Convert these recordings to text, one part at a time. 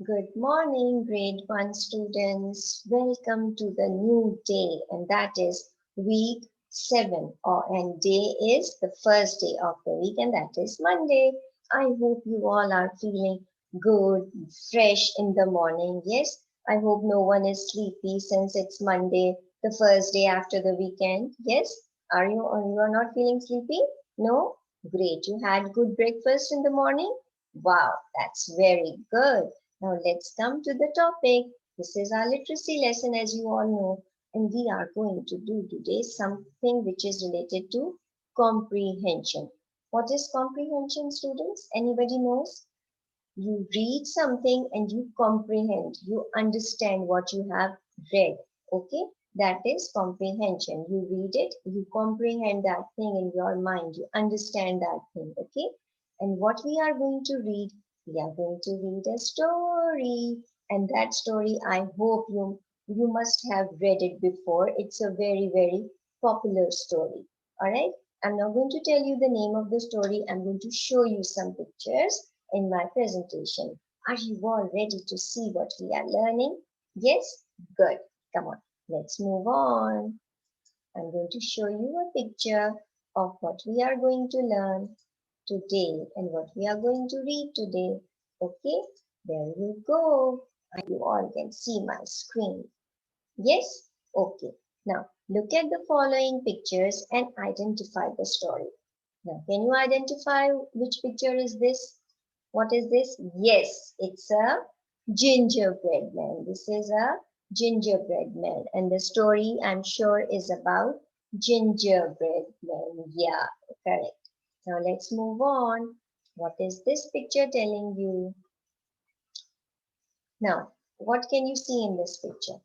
Good morning, grade 1 students. Welcome to the new day, and that is week 7. And day is the first day of the week, and that is Monday. I hope you all are feeling good, fresh in the morning. Yes, I hope no one is sleepy since it's Monday, the first day after the weekend. Yes, are you, or you are not feeling sleepy? No? Great. You had good breakfast in the morning? Wow, that's very good. Now let's come to the topic. This is our literacy lesson, as you all know, and we are going to do today something which is related to comprehension. What is comprehension, students? Anybody knows? You read something and you comprehend, you understand what you have read. Okay, that is comprehension. You read it, you comprehend that thing in your mind, you understand that thing. Okay, and what we are going to read, we are going to read a story, and that story I hope you must have read it before. It's a very popular story. All right, I'm now going to tell you the name of the story. I'm going to show you some pictures in my presentation. Are you all ready to see what we are learning? Yes? Good. Come on. Let's move on. I'm going to show you a picture of what we are going to learn today and what we are going to read today. Okay? There we go. You all can see my screen. Yes? Okay. Now, look at the following pictures and identify the story. Now, can you identify which picture is this? What is this? Yes, it's a gingerbread man. This is a gingerbread man. And the story, I'm sure, is about gingerbread man. Yeah, correct. Now let's move on. What is this picture telling you? Now, what can you see in this picture?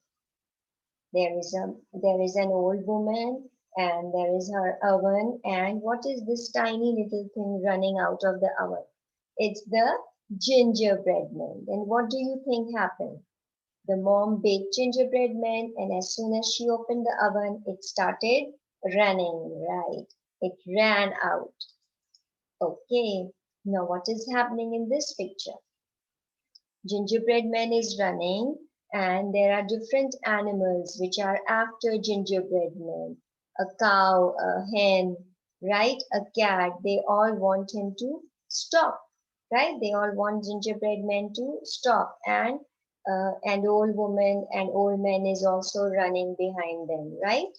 There is an old woman and there is her oven, and what is this tiny little thing running out of the oven? It's the gingerbread man. Then what do you think happened? The mom baked gingerbread man, and as soon as she opened the oven, it started running, right? It ran out. Okay. Now what is happening in this picture? Gingerbread man is running, and there are different animals which are after gingerbread man. A cow, a hen, right? A cat. They all want him to stop, right? They all want gingerbread man to stop, and old woman and old man is also running behind them, right?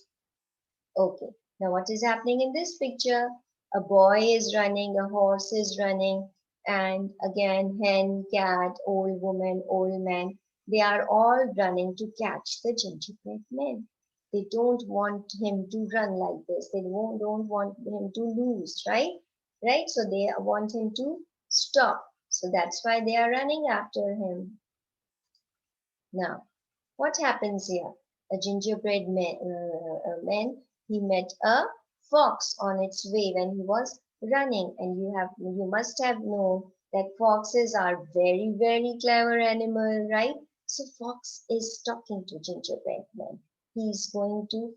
Okay. Now what is happening in this picture? A boy is running, a horse is running, and again hen, cat, old woman, old man. They are all running to catch the gingerbread man. They don't want him to run like this. They don't want him to lose, right? Right? So they want him to stop. So that's why they are running after him. Now, what happens here? A gingerbread man, he met a fox on its way when he was running, and you must have known that foxes are very clever animal, right? So fox is talking to gingerbread man. He's going to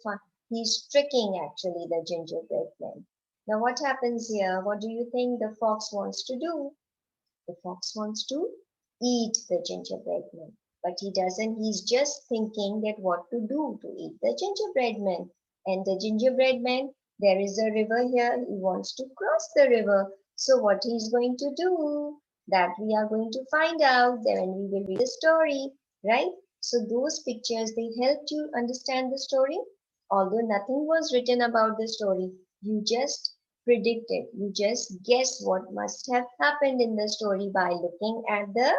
he's tricking actually the gingerbread man. Now what happens here? What do you think the fox wants to do? The fox wants to eat the gingerbread man, but he doesn't. He's just thinking that what to do to eat the gingerbread man. And the gingerbread man, there is a river here. He wants to cross the river. So what he's going to do, that we are going to find out then when we will read the story, right? So those pictures, they helped you understand the story. Although nothing was written about the story, you just predicted. You just guess what must have happened in the story by looking at the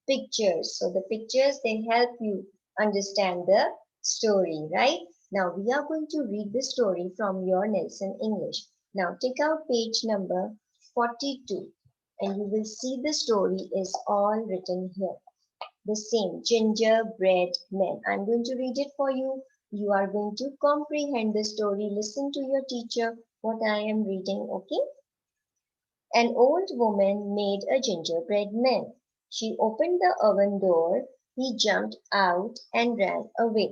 pictures. So the pictures, they help you understand the story, right? Now we are going to read the story from your Nelson English. Now take out page number 42 and you will see the story is all written here. The same gingerbread man. I'm going to read it for you. You are going to comprehend the story. Listen to your teacher what I am reading, okay? An old woman made a gingerbread man. She opened the oven door. He jumped out and ran away.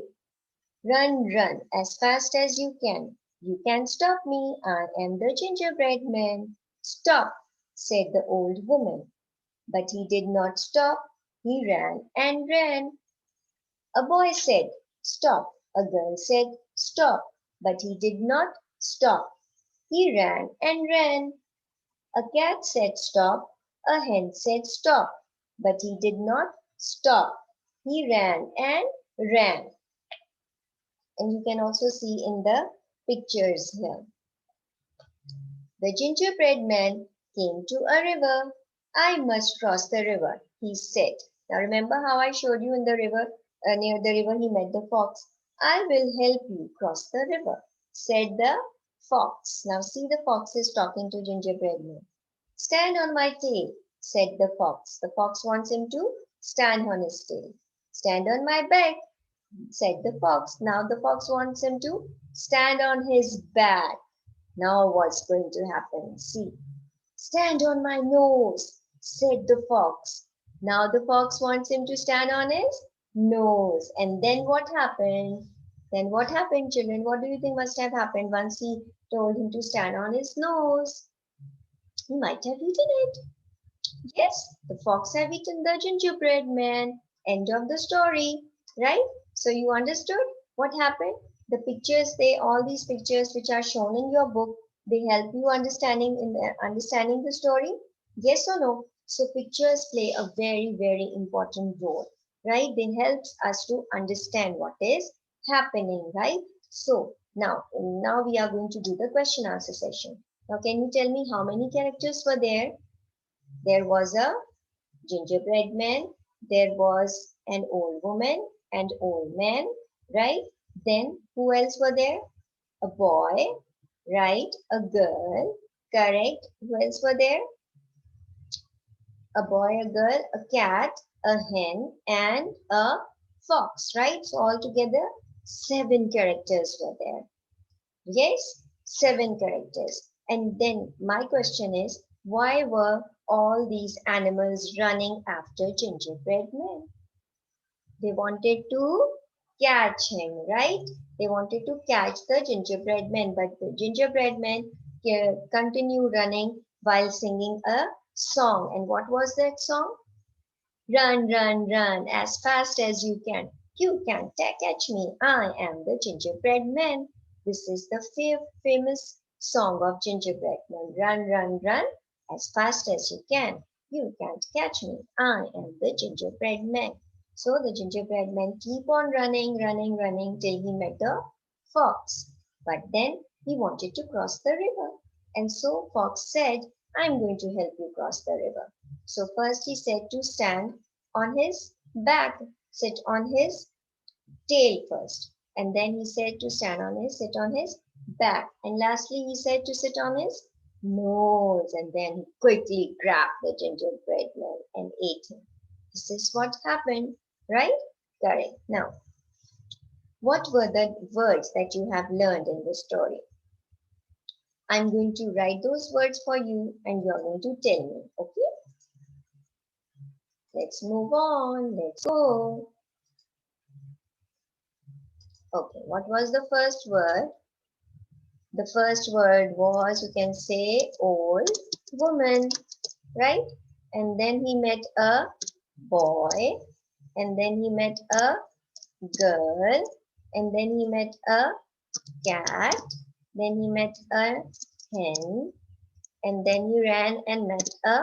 Run, run as fast as you can. You can't stop me. I am the gingerbread man. Stop, said the old woman. But he did not stop. He ran and ran. A boy said, "Stop." A girl said, "Stop." But he did not stop. He ran and ran. A cat said, "Stop." A hen said, "Stop." But he did not stop. He ran and ran. And you can also see in the pictures here. The gingerbread man came to a river. "I must cross the river," he said. Now remember how I showed you in the river, near the river he met the fox. "I will help you cross the river," said the fox. Now see, the fox is talking to gingerbread man. "Stand on my tail," said the fox. The fox wants him to stand on his tail. "Stand on my back," said the fox. Now the fox wants him to stand on his back. Now what's going to happen? See. "Stand on my nose," said the fox. Now the fox wants him to stand on his nose. And then what happened? Then what happened, children? What do you think must have happened once he told him to stand on his nose? He might have eaten it. Yes, the fox have eaten the gingerbread man. End of the story, right? So you understood what happened? The pictures, all these pictures which are shown in your book, they help you understanding the story. Yes or no? So pictures play a very, very important role, right? They help us to understand what is happening, right? So now we are going to do the question answer session. Now, can you tell me how many characters were there? There was a gingerbread man, there was an old woman and old man, right? Then who else were there? A boy, right? A girl, correct. Who else were there? A boy, a girl, a cat, a hen, and a fox, right? So altogether, 7 characters were there. Yes, 7 characters. And then my question is, why were all these animals running after gingerbread man? They wanted to catch him, right? They wanted to catch the gingerbread man, but the gingerbread man continued running while singing a song. And what was that song? "Run, run, run as fast as you can. You can't catch me. I am the gingerbread man." This is the famous song of gingerbread man. Run, run, run as fast as you can. You can't catch me. I am the gingerbread man. So the gingerbread man keep on running, running, running till he met the fox. But then he wanted to cross the river. And so fox said, "I'm going to help you cross the river." So first he said to stand on his back, sit on his tail first. And then he said to sit on his back. And lastly, he said to sit on his nose. And then he quickly grabbed the gingerbread man and ate him. This is what happened, right? Correct. Now, what were the words that you have learned in this story? I'm going to write those words for you and you're going to tell me, okay? Let's move on. Let's go. Okay, what was the first word? The first word was, you can say, old woman, right? And then he met a boy, and then he met a girl, and then he met a cat, then he met a hen, and then he ran and met a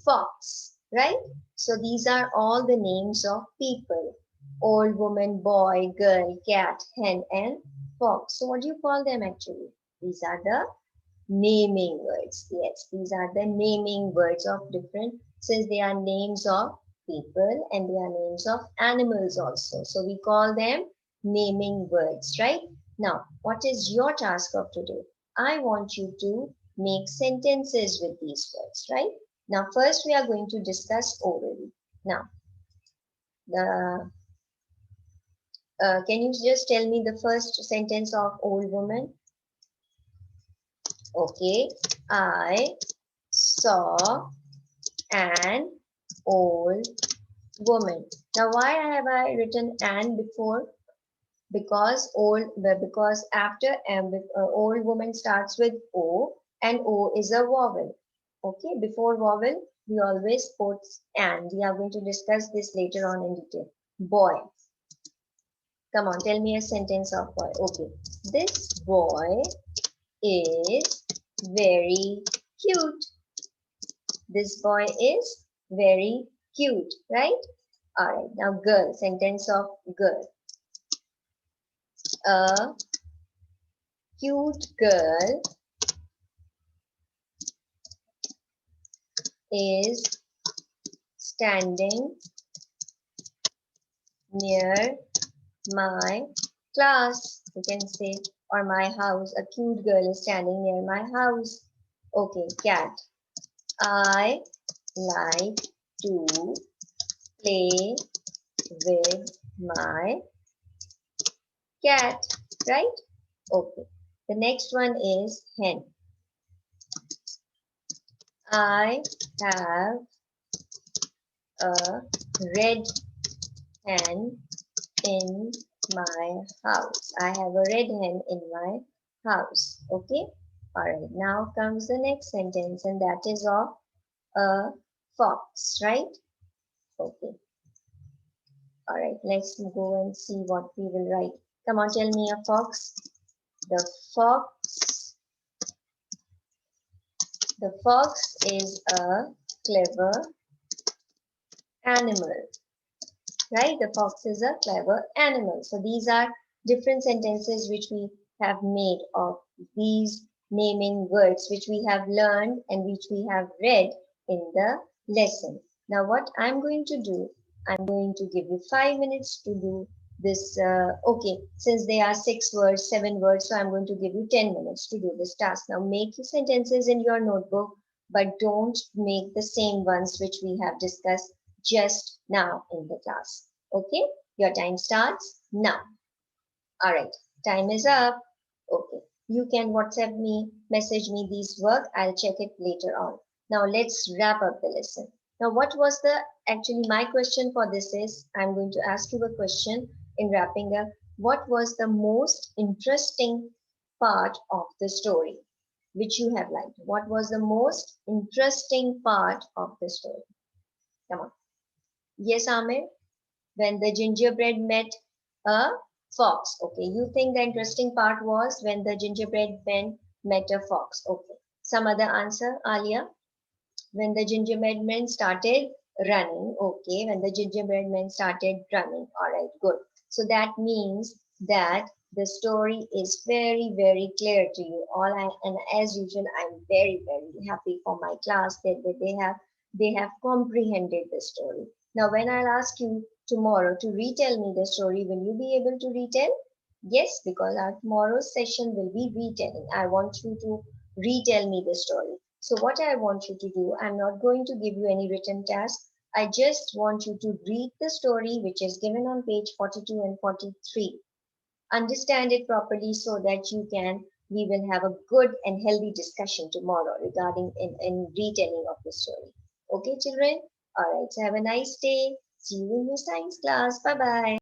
fox, right? So these are all the names of people. Old woman, boy, girl, cat, hen, and fox. So what do you call them actually? These are the naming words. Yes, these are the naming words of different, since they are names of people and they are names of animals also. So we call them naming words, right? Now, what is your task of today? I want you to make sentences with these words, right? Now, first we are going to discuss orally. Now, the can you just tell me the first sentence of old woman? Okay, I saw an old woman. Now, why have I written "an" before? Because after old woman starts with O, and O is a vowel. Okay, before vowel We always put and. We are going to discuss this later on in detail. Boy. Come on, tell me a sentence of boy. Okay. This boy is very cute. This boy is very cute, right? Alright, now girl, sentence of girl. A cute girl is standing near my class. You can say, or my house. A cute girl is standing near my house. Okay, cat. I like to play with my cat, right? Okay. The next one is hen. I have a red hen in my house. I have a red hen in my house. Okay. Alright. Now comes the next sentence, and that is of a fox, right? Okay. Alright. Let's go and see what we will write. Come on, tell me a fox. The fox. The fox is a clever animal, right? The fox is a clever animal. So these are different sentences which we have made of these naming words which we have learned and which we have read in the lesson. Now what I'm going to do, I'm going to give you 5 minutes to do this. Okay, since they are 6 words, 7 words, so I'm going to give you 10 minutes to do this task. Now make your sentences in your notebook, but don't make the same ones which we have discussed just now in the class. Okay, your time starts now. All right, time is up. Okay, you can WhatsApp me, message me these work. I'll check it later on. Now let's wrap up the lesson. Now what was the, actually my question for this is, I'm going to ask you a question in wrapping up. What was the most interesting part of the story which you have liked? What was the most interesting part of the story? Come on. Yes, Amir? When the gingerbread met a fox. Okay, you think the interesting part was when the gingerbread man met a fox. Okay. Some other answer, Alia? When the gingerbread man started running. Okay, when the gingerbread man started running. All right, good. So that means that the story is very, very clear to you all. And as usual, I'm very, very happy for my class that they have comprehended the story. Now, when I'll ask you tomorrow to retell me the story, will you be able to retell? Yes, because our tomorrow's session will be retelling. I want you to retell me the story. So what I want you to do, I'm not going to give you any written task. I just want you to read the story which is given on page 42 and 43. Understand it properly so that we will have a good and healthy discussion tomorrow regarding in retelling of the story. Okay, children? All right, so have a nice day. See you in your science class. Bye-bye.